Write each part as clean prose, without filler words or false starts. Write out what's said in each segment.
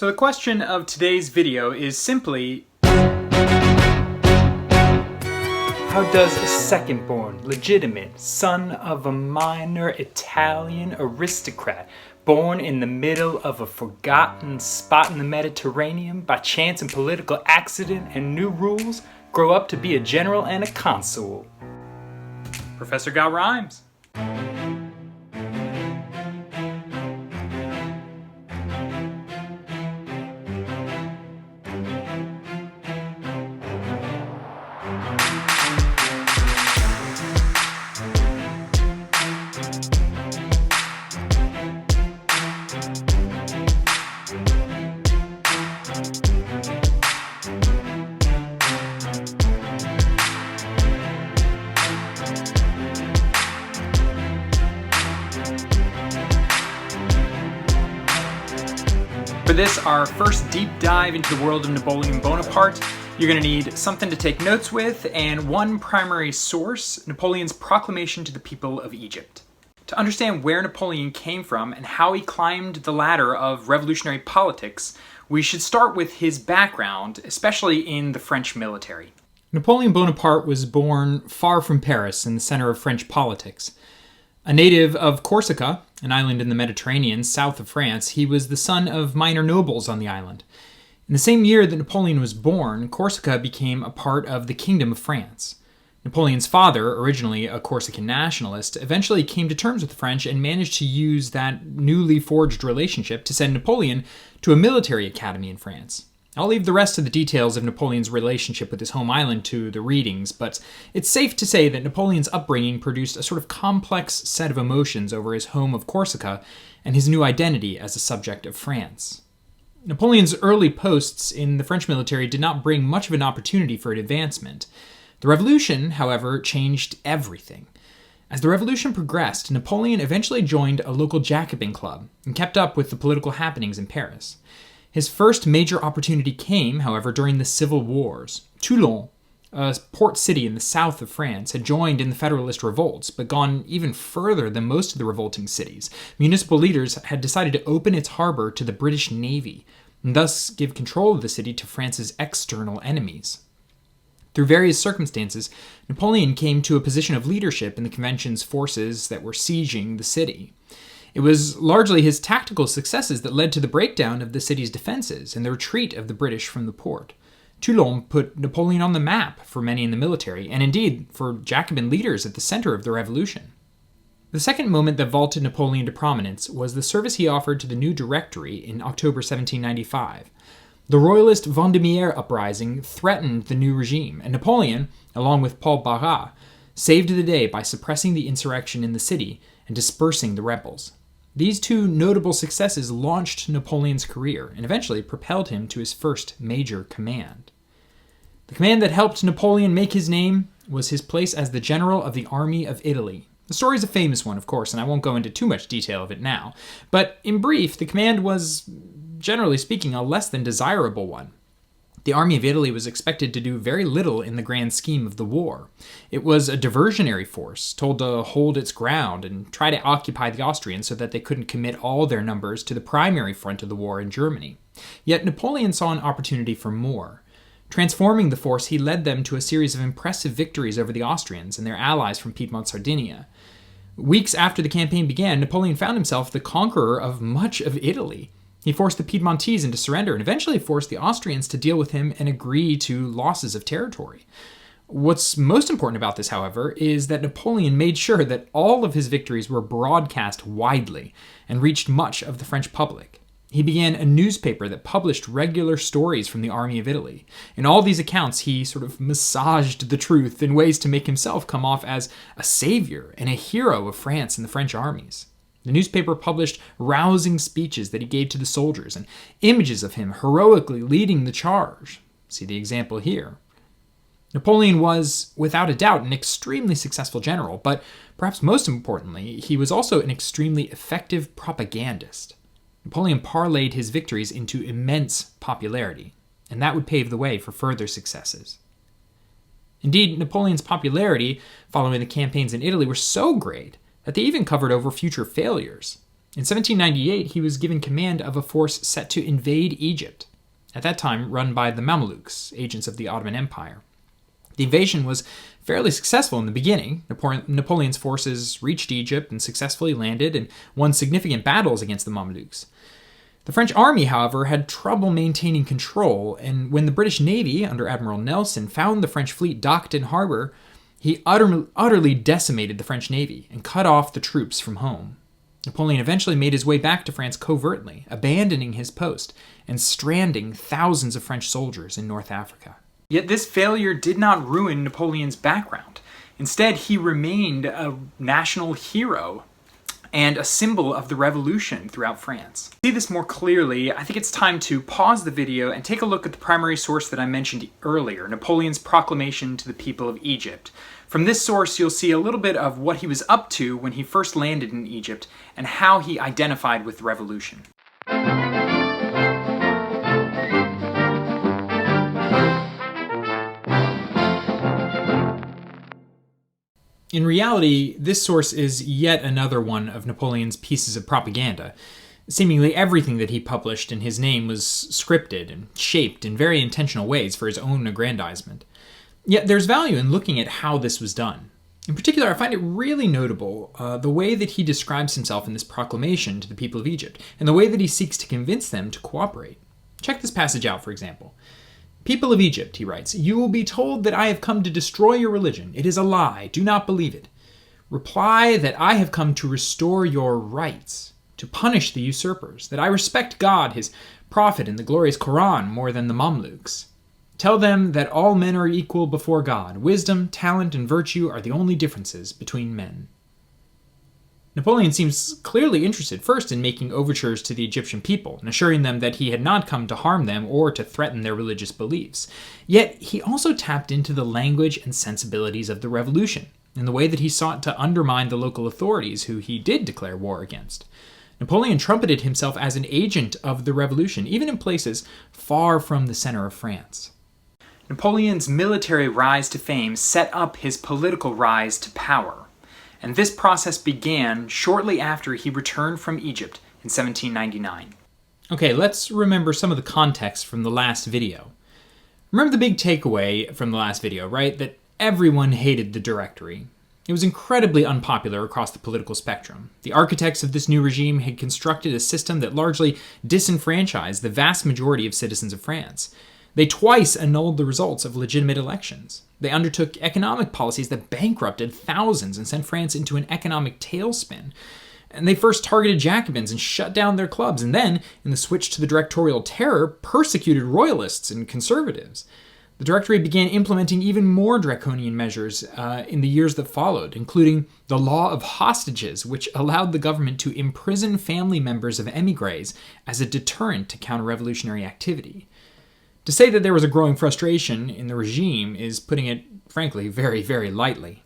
So the question of today's video is simply, how does a second-born, legitimate son of a minor Italian aristocrat, born in the middle of a forgotten spot in the Mediterranean by chance and political accident and new rules, grow up to be a general and a consul? Professor got rhymes. For this, our first deep dive into the world of Napoleon Bonaparte, you're going to need something to take notes with and one primary source, Napoleon's proclamation to the people of Egypt. To understand where Napoleon came from and how he climbed the ladder of revolutionary politics, we should start with his background, especially in the French military. Napoleon Bonaparte was born far from Paris in the center of French politics. A native of Corsica, an island in the Mediterranean south of France, he was the son of minor nobles on the island. In the same year that Napoleon was born, Corsica became a part of the Kingdom of France. Napoleon's father, originally a Corsican nationalist, eventually came to terms with the French and managed to use that newly forged relationship to send Napoleon to a military academy in France. I'll leave the rest of the details of Napoleon's relationship with his home island to the readings, but it's safe to say that Napoleon's upbringing produced a sort of complex set of emotions over his home of Corsica and his new identity as a subject of France. Napoleon's early posts in the French military did not bring much of an opportunity for advancement. The revolution, however, changed everything. As the revolution progressed, Napoleon eventually joined a local Jacobin club and kept up with the political happenings in Paris. His first major opportunity came, however, during the civil wars. Toulon, a port city in the south of France, had joined in the Federalist revolts, but gone even further than most of the revolting cities. Municipal leaders had decided to open its harbor to the British Navy, and thus give control of the city to France's external enemies. Through various circumstances, Napoleon came to a position of leadership in the Convention's forces that were sieging the city. It was largely his tactical successes that led to the breakdown of the city's defenses and the retreat of the British from the port. Toulon put Napoleon on the map for many in the military, and indeed for Jacobin leaders at the center of the revolution. The second moment that vaulted Napoleon to prominence was the service he offered to the new Directory in October 1795. The royalist Vendémiaire uprising threatened the new regime, and Napoleon, along with Paul Barras, saved the day by suppressing the insurrection in the city and dispersing the rebels. These two notable successes launched Napoleon's career and eventually propelled him to his first major command. The command that helped Napoleon make his name was his place as the general of the Army of Italy. The story is a famous one, of course, and I won't go into too much detail of it now. But in brief, the command was, generally speaking, a less than desirable one. The Army of Italy was expected to do very little in the grand scheme of the war. It was a diversionary force, told to hold its ground and try to occupy the Austrians so that they couldn't commit all their numbers to the primary front of the war in Germany. Yet Napoleon saw an opportunity for more. Transforming the force, he led them to a series of impressive victories over the Austrians and their allies from Piedmont Sardinia. Weeks after the campaign began, Napoleon found himself the conqueror of much of Italy. He forced the Piedmontese into surrender and eventually forced the Austrians to deal with him and agree to losses of territory. What's most important about this, however, is that Napoleon made sure that all of his victories were broadcast widely and reached much of the French public. He began a newspaper that published regular stories from the Army of Italy. In all these accounts, he sort of massaged the truth in ways to make himself come off as a savior and a hero of France and the French armies. The newspaper published rousing speeches that he gave to the soldiers and images of him heroically leading the charge. See the example here. Napoleon was, without a doubt, an extremely successful general, but perhaps most importantly, he was also an extremely effective propagandist. Napoleon parlayed his victories into immense popularity, and that would pave the way for further successes. Indeed, Napoleon's popularity following the campaigns in Italy were so great that they even covered over future failures. In 1798, he was given command of a force set to invade Egypt, at that time run by the Mamelukes, agents of the Ottoman Empire. The invasion was fairly successful in the beginning. Napoleon's forces reached Egypt and successfully landed and won significant battles against the Mamelukes. The French army, however, had trouble maintaining control, and when the British Navy, under Admiral Nelson, found the French fleet docked in harbor, he utterly decimated the French Navy and cut off the troops from home. Napoleon eventually made his way back to France covertly, abandoning his post and stranding thousands of French soldiers in North Africa. Yet this failure did not ruin Napoleon's background. Instead, he remained a national hero and a symbol of the revolution throughout France. To see this more clearly, I think it's time to pause the video and take a look at the primary source that I mentioned earlier, Napoleon's proclamation to the people of Egypt. From this source, you'll see a little bit of what he was up to when he first landed in Egypt and how he identified with the revolution. In reality, this source is yet another one of Napoleon's pieces of propaganda. Seemingly everything that he published in his name was scripted and shaped in very intentional ways for his own aggrandizement. Yet there's value in looking at how this was done. In particular, I find it really notable the way that he describes himself in this proclamation to the people of Egypt, and the way that he seeks to convince them to cooperate. Check this passage out, for example. "People of Egypt," he writes, "you will be told that I have come to destroy your religion. It is a lie. Do not believe it. Reply that I have come to restore your rights, to punish the usurpers, that I respect God, his prophet, and the glorious Quran more than the Mamluks. Tell them that all men are equal before God. Wisdom, talent, and virtue are the only differences between men." Napoleon seems clearly interested first in making overtures to the Egyptian people and assuring them that he had not come to harm them or to threaten their religious beliefs. Yet he also tapped into the language and sensibilities of the revolution in the way that he sought to undermine the local authorities who he did declare war against. Napoleon trumpeted himself as an agent of the revolution, even in places far from the center of France. Napoleon's military rise to fame set up his political rise to power. And this process began shortly after he returned from Egypt in 1799. Okay, let's remember some of the context from the last video. Remember the big takeaway from the last video, right? That everyone hated the Directory. It was incredibly unpopular across the political spectrum. The architects of this new regime had constructed a system that largely disenfranchised the vast majority of citizens of France. They twice annulled the results of legitimate elections. They undertook economic policies that bankrupted thousands and sent France into an economic tailspin. And they first targeted Jacobins and shut down their clubs, and then, in the switch to the directorial terror, persecuted royalists and conservatives. The Directory began implementing even more draconian measures in the years that followed, including the law of hostages, which allowed the government to imprison family members of émigrés as a deterrent to counter-revolutionary activity. To say that there was a growing frustration in the regime is putting it, frankly, very, very lightly.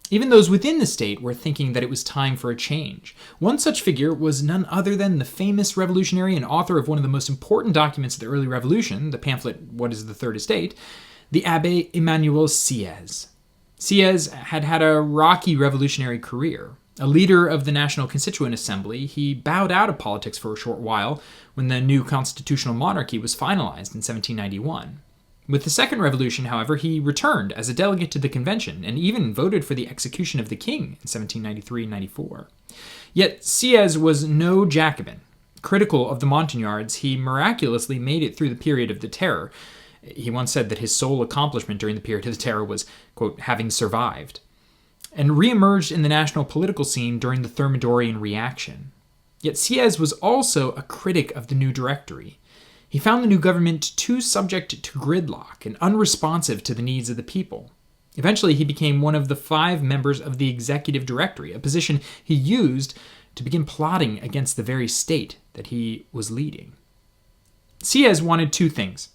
Even those within the state were thinking that it was time for a change. One such figure was none other than the famous revolutionary and author of one of the most important documents of the early revolution, the pamphlet What is the Third Estate, the Abbé Emmanuel Sieyès. Sieyès had had a rocky revolutionary career. A leader of the National Constituent Assembly, he bowed out of politics for a short while when the new constitutional monarchy was finalized in 1791. With the Second Revolution, however, he returned as a delegate to the convention and even voted for the execution of the king in 1793 and 94. Yet Sieyès was no Jacobin. Critical of the Montagnards, he miraculously made it through the period of the Terror. He once said that his sole accomplishment during the period of the Terror was, quote, having survived, and re-emerged in the national political scene during the Thermidorian reaction. Yet Sieyès was also a critic of the new Directory. He found the new government too subject to gridlock and unresponsive to the needs of the people. Eventually, he became one of the 5 members of the Executive Directory, a position he used to begin plotting against the very state that he was leading. Sieyès wanted 2 things.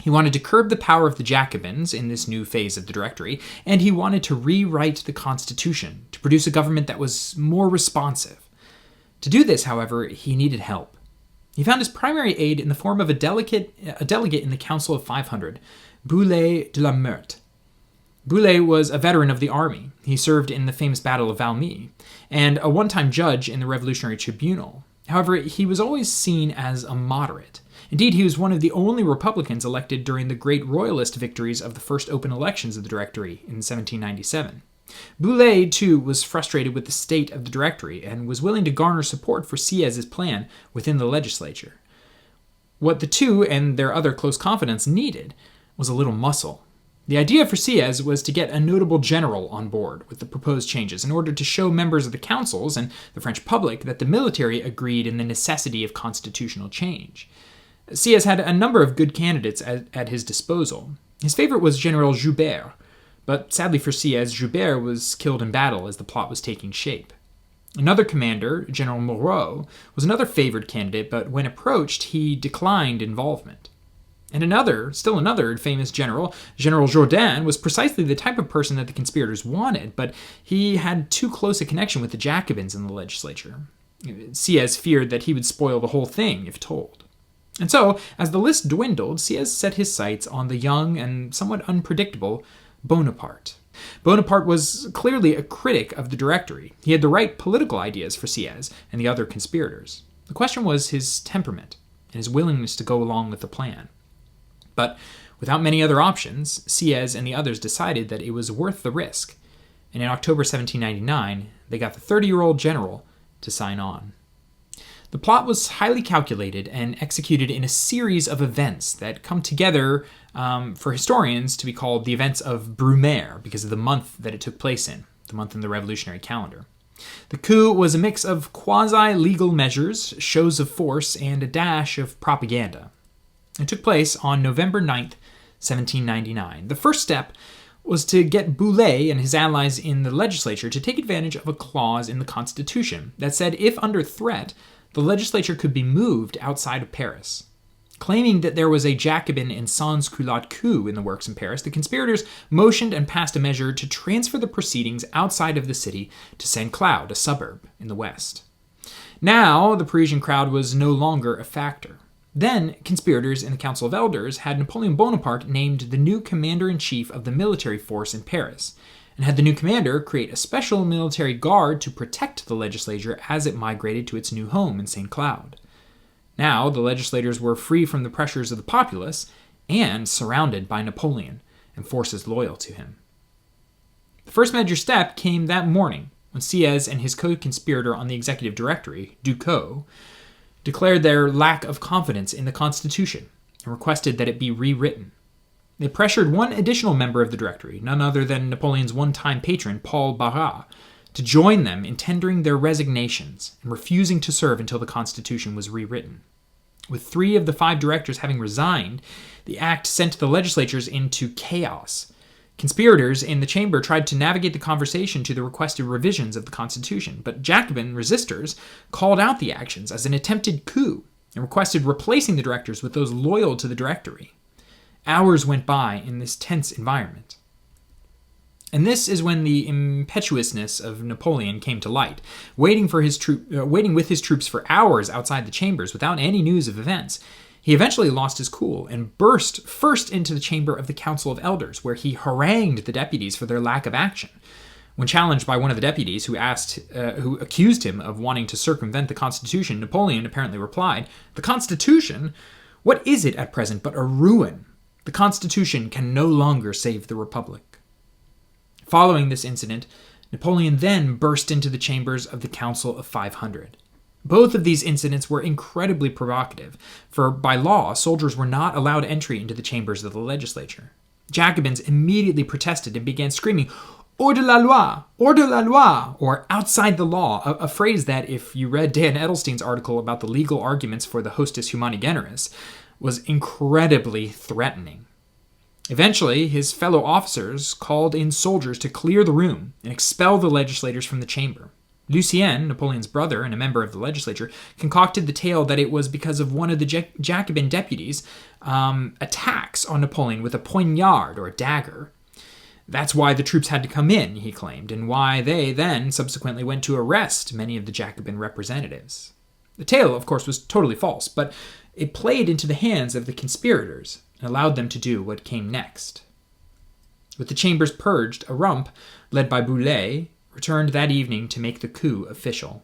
He wanted to curb the power of the Jacobins in this new phase of the Directory, and he wanted to rewrite the Constitution to produce a government that was more responsive. To do this, however, he needed help. He found his primary aid in the form of a delegate in the Council of 500, Brulé de la Meurthe. Boulay was a veteran of the army. He served in the famous Battle of Valmy, and a one-time judge in the Revolutionary Tribunal. However, he was always seen as a moderate. Indeed, he was one of the only Republicans elected during the great Royalist victories of the first open elections of the Directory in 1797. Boulay, too, was frustrated with the state of the Directory and was willing to garner support for Sieyès' plan within the legislature. What the two and their other close confidants needed was a little muscle. The idea for Sieyès was to get a notable general on board with the proposed changes in order to show members of the councils and the French public that the military agreed in the necessity of constitutional change. Sieyès had a number of good candidates at his disposal. His favorite was General Joubert, but sadly for Sieyès, Joubert was killed in battle as the plot was taking shape. Another commander, General Moreau, was another favored candidate, but when approached, he declined involvement. And still another famous general, General Jourdan, was precisely the type of person that the conspirators wanted, but he had too close a connection with the Jacobins in the legislature. Sieyès feared that he would spoil the whole thing if told. And so, as the list dwindled, Sieyès set his sights on the young and somewhat unpredictable Bonaparte. Bonaparte was clearly a critic of the Directory. He had the right political ideas for Sieyès and the other conspirators. The question was his temperament and his willingness to go along with the plan. But without many other options, Sieyès and the others decided that it was worth the risk, and in October 1799, they got the 30-year-old general to sign on. The plot was highly calculated and executed in a series of events that come together for historians to be called the events of Brumaire because of the month that it took place in, the month in the revolutionary calendar. The coup was a mix of quasi-legal measures, shows of force, and a dash of propaganda. It took place on November 9th, 1799. The first step was to get Boulay and his allies in the legislature to take advantage of a clause in the Constitution that said if under threat, the legislature could be moved outside of Paris. Claiming that there was a Jacobin and sans-culotte coup in the works in Paris, the conspirators motioned and passed a measure to transfer the proceedings outside of the city to Saint Cloud, a suburb in the west. Now, the Parisian crowd was no longer a factor. Then, conspirators in the Council of Elders had Napoleon Bonaparte named the new commander-in-chief of the military force in Paris, and had the new commander create a special military guard to protect the legislature as it migrated to its new home in St. Cloud. Now, the legislators were free from the pressures of the populace and surrounded by Napoleon and forces loyal to him. The first major step came that morning when Sieyès and his co-conspirator on the executive directory, Ducos, declared their lack of confidence in the Constitution and requested that it be rewritten. They pressured one additional member of the Directory, none other than Napoleon's one-time patron, Paul Barras, to join them in tendering their resignations and refusing to serve until the Constitution was rewritten. With 3 of the 5 directors having resigned, the act sent the legislatures into chaos. Conspirators in the chamber tried to navigate the conversation to the requested revisions of the Constitution, but Jacobin resistors called out the actions as an attempted coup and requested replacing the directors with those loyal to the Directory. Hours went by in this tense environment. And this is when the impetuousness of Napoleon came to light. Waiting with his troops for hours outside the chambers without any news of events, he eventually lost his cool and burst first into the chamber of the Council of Elders, where he harangued the deputies for their lack of action. When challenged by one of the deputies who accused him of wanting to circumvent the Constitution, Napoleon apparently replied, "The Constitution? What is it at present but a ruin? The Constitution can no longer save the Republic." Following this incident, Napoleon then burst into the chambers of the Council of 500. Both of these incidents were incredibly provocative, for by law, soldiers were not allowed entry into the chambers of the legislature. Jacobins immediately protested and began screaming, "Hors de la loi! Hors de la loi!" or "outside the law," a phrase that, if you read Dan Edelstein's article about the legal arguments for the Hostis Humani Generis, was incredibly threatening. Eventually, his fellow officers called in soldiers to clear the room and expel the legislators from the chamber. Lucien, Napoleon's brother and a member of the legislature, concocted the tale that it was because of one of the Jacobin deputies' attacks on Napoleon with a poignard or a dagger. That's why the troops had to come in, he claimed, and why they then subsequently went to arrest many of the Jacobin representatives. The tale, of course, was totally false, but it played into the hands of the conspirators and allowed them to do what came next. With the chambers purged, a rump, led by Brumaire, returned that evening to make the coup official.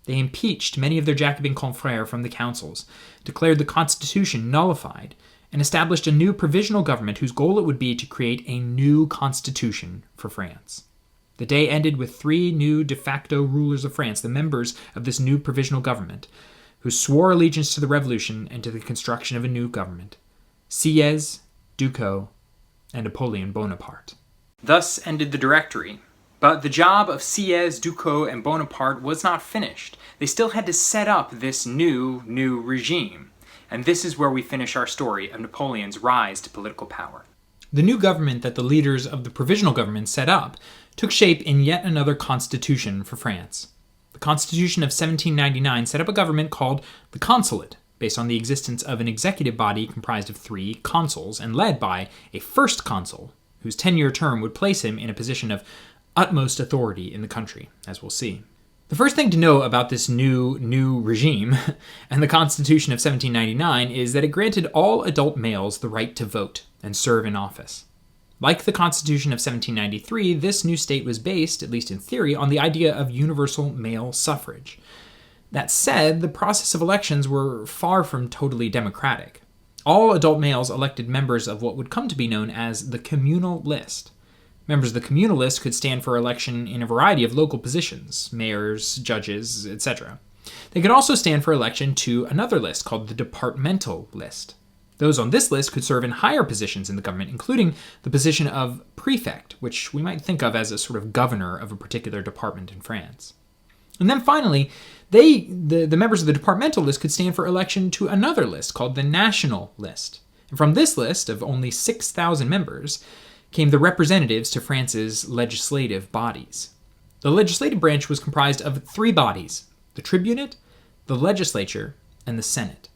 They impeached many of their Jacobin confrères from the councils, declared the constitution nullified, and established a new provisional government whose goal it would be to create a new constitution for France. The day ended with 3 new de facto rulers of France, the members of this new provisional government, who swore allegiance to the revolution and to the construction of a new government: Sieyès, Ducos, and Napoleon Bonaparte. Thus ended the Directory. But the job of Sieyès, Ducos, and Bonaparte was not finished. They still had to set up this new regime. And this is where we finish our story of Napoleon's rise to political power. The new government that the leaders of the provisional government set up took shape in yet another constitution for France. The Constitution of 1799 set up a government called the Consulate, based on the existence of an executive body comprised of 3 consuls and led by a first consul, whose 10-year term would place him in a position of utmost authority in the country, as we'll see. The first thing to know about this new regime and the Constitution of 1799 is that it granted all adult males the right to vote and serve in office. Like the Constitution of 1793, this new state was based, at least in theory, on the idea of universal male suffrage. That said, the process of elections were far from totally democratic. All adult males elected members of what would come to be known as the communal list. Members of the communal list could stand for election in a variety of local positions, mayors, judges, etc. They could also stand for election to another list called the departmental list. Those on this list could serve in higher positions in the government, including the position of prefect, which we might think of as a sort of governor of a particular department in France. And then finally, the members of the departmental list could stand for election to another list called the national list. And from this list of only 6,000 members came the representatives to France's legislative bodies. The legislative branch was comprised of 3 bodies: the tribunate, the legislature, and the senate.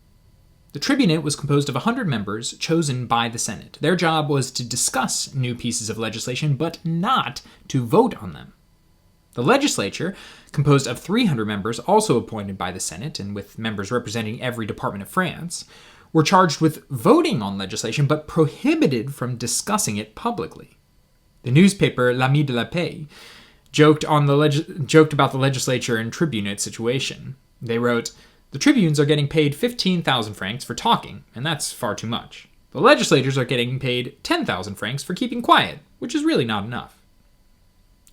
The tribunate was composed of 100 members chosen by the Senate. Their job was to discuss new pieces of legislation, but not to vote on them. The legislature, composed of 300 members also appointed by the Senate and with members representing every department of France, were charged with voting on legislation but prohibited from discussing it publicly. The newspaper L'Ami de la Paix joked about the legislature and tribunate situation. They wrote, "The tribunes are getting paid 15,000 francs for talking, and that's far too much. The legislators are getting paid 10,000 francs for keeping quiet, which is really not enough."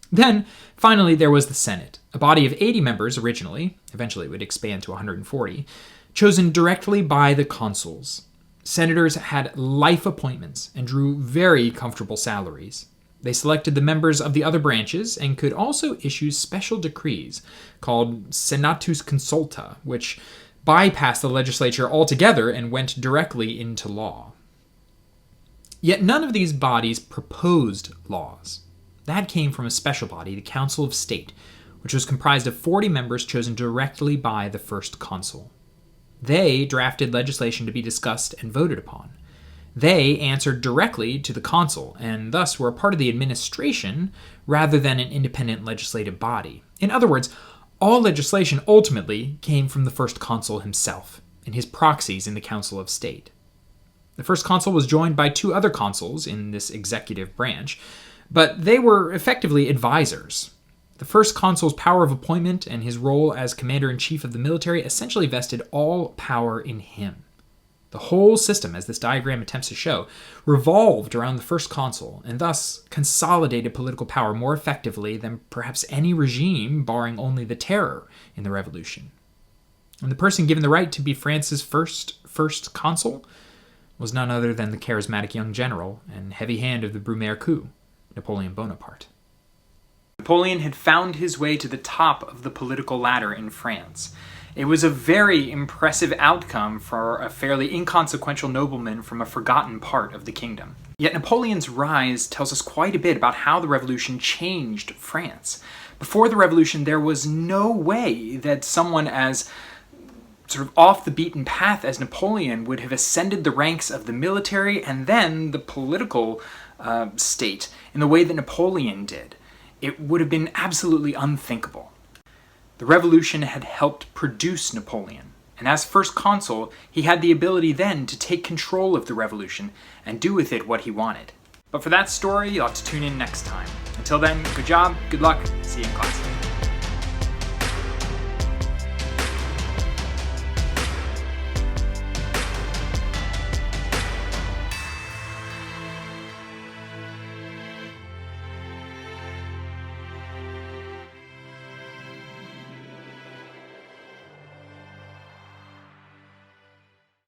Then, finally, there was the Senate, a body of 80 members originally, eventually it would expand to 140, chosen directly by the consuls. Senators had life appointments and drew very comfortable salaries. They selected the members of the other branches and could also issue special decrees called Senatus Consulta, which bypassed the legislature altogether and went directly into law. Yet none of these bodies proposed laws. That came from a special body, the Council of State, which was comprised of 40 members chosen directly by the first consul. They drafted legislation to be discussed and voted upon. They answered directly to the consul, and thus were a part of the administration rather than an independent legislative body. In other words, all legislation ultimately came from the first consul himself and his proxies in the Council of State. The first consul was joined by 2 other consuls in this executive branch, but they were effectively advisors. The first consul's power of appointment and his role as commander-in-chief of the military essentially vested all power in him. The whole system, as this diagram attempts to show, revolved around the first consul and thus consolidated political power more effectively than perhaps any regime, barring only the terror in the revolution. And the person given the right to be France's first consul was none other than the charismatic young general and heavy hand of the Brumaire coup, Napoleon Bonaparte. Napoleon had found his way to the top of the political ladder in France. It was a very impressive outcome for a fairly inconsequential nobleman from a forgotten part of the kingdom. Yet Napoleon's rise tells us quite a bit about how the revolution changed France. Before the revolution, there was no way that someone as sort of off the beaten path as Napoleon would have ascended the ranks of the military and then the political state in the way that Napoleon did. It would have been absolutely unthinkable. The revolution had helped produce Napoleon, and as first consul, he had the ability then to take control of the revolution and do with it what he wanted. But for that story, you'll have to tune in next time. Until then, good job, good luck, see you in class.